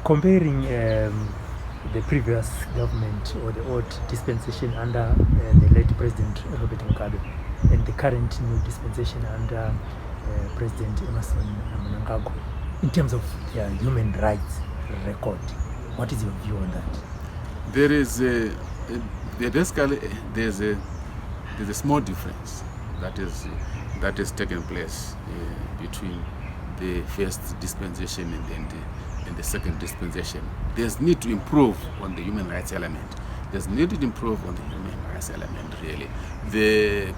Comparing the previous government or the old dispensation under the late President Robert Mugabe and the current new dispensation under President Mnangagwa, in terms of their human rights record, what is your view on that? There is basically there's a small difference that is taking place between the first dispensation and the second dispensation. There's need to improve on the human rights element. There's need to improve on the human rights element, really. The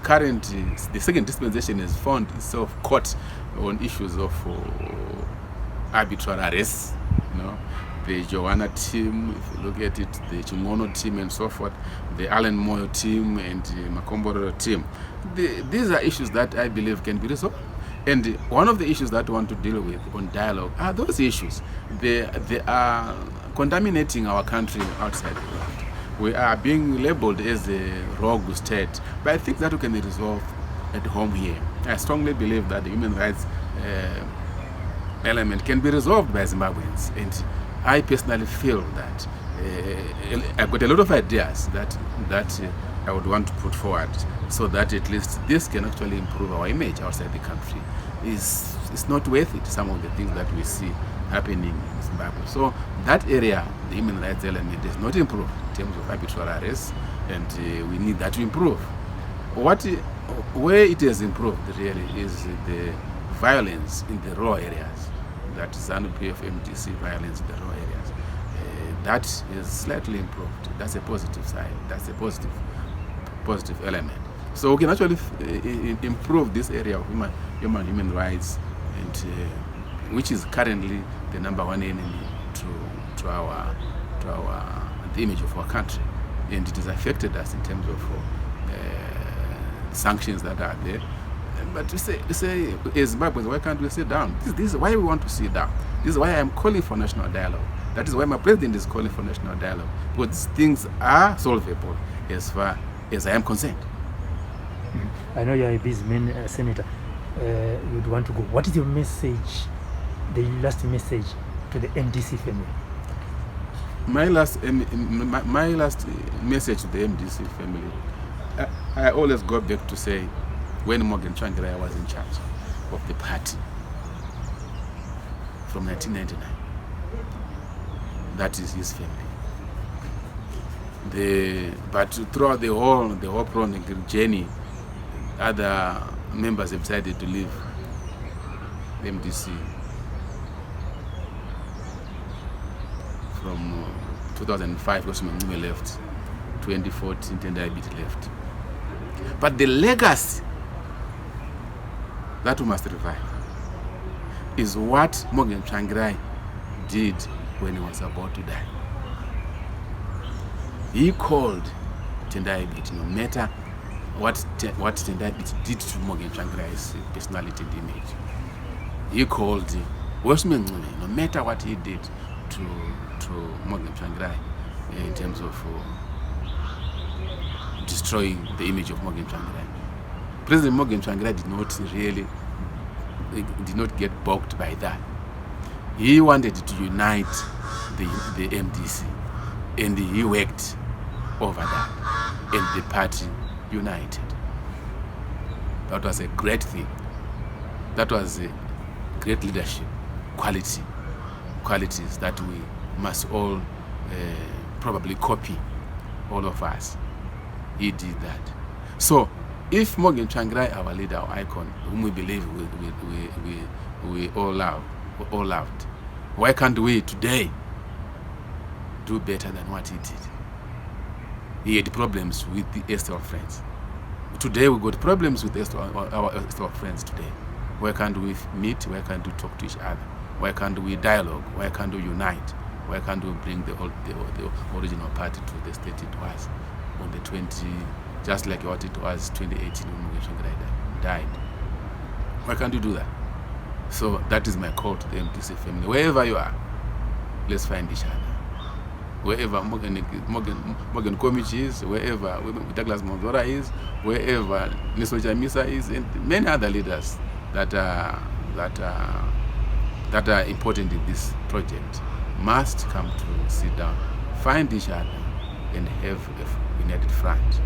second dispensation has found itself caught on issues of arbitrary arrests, the Joanna team, if you look at it, the Chimono team and so forth, the Alan Moyo team and the Makomboro team. These are issues that I believe can be resolved. And one of the issues that we want to deal with on dialogue are those issues. They are contaminating our country outside the world. We are being labeled as a rogue state, but I think that we can resolve at home here. I strongly believe that the human rights element can be resolved by Zimbabweans, and I personally feel that I've got a lot of ideas that I would want to put forward, so that at least this can actually improve our image outside the country. It's not worth it, some of the things that we see happening in Zimbabwe. So that area, the human rights element, is not improved in terms of arbitrary arrests, and we need that to improve. Where it has improved really is the violence in the raw areas, that ZANU-PF MDC violence in the raw areas. That is slightly improved. That's a positive side. That's a positive element. So we can actually improve this area of human rights, and which is currently the number one enemy to the image of our country, and it has affected us in terms of sanctions that are there. But to say, as Zimbabweans, why can't we sit down? This is why we want to sit down. This is why I'm calling for national dialogue. That is why my president is calling for national dialogue, because things are solvable as far as I am concerned. I know you're a busy man, Senator. You'd want to go. What is your message, the last message to the MDC family? My last message to the MDC family, I always go back to say, when Morgan Tsvangirai was in charge of the party from 1999, that is his family. But throughout the whole chronic journey, other members have decided to leave the MDC. From 2005, Mugabe left. 2014, Tendai left. But the legacy that we must revive is what Morgan Tsvangirai did when he was about to die. He called Tendai Biti, no matter what Tendai Biti did to Morgan Tsvangirai's personality and image. He called Mugabe, no matter what he did to Morgan Tsvangirai in terms of destroying the image of Morgan Tsvangirai. President Morgan Tsvangirai did not get balked by that. He wanted to unite the MDC, and he worked over that, and the party united. That was a great thing. That was a great leadership qualities that we must all probably copy, all of us. He did that. So if Morgan Tsvangirai, our leader, our icon, whom we believe we all loved, why can't we today do better than what he did? He had problems with the Estel friends. Today we got problems with our Estel friends today. Why can't we meet? Why can't we talk to each other? Why can't we dialogue? Why can't we unite? Why can't we bring the original party to the state it was on the 20, just like what it was 2018 when Mugabe Tsvangirai died? Why can't you do that? So that is my call to the MDC family. Wherever you are, let's find each other. Wherever Morgan Komichi is, wherever Douglas Monzora is, wherever Niso Chamisa is, and many other leaders that are important in this project. must come to sit down, find each other, and have a united front.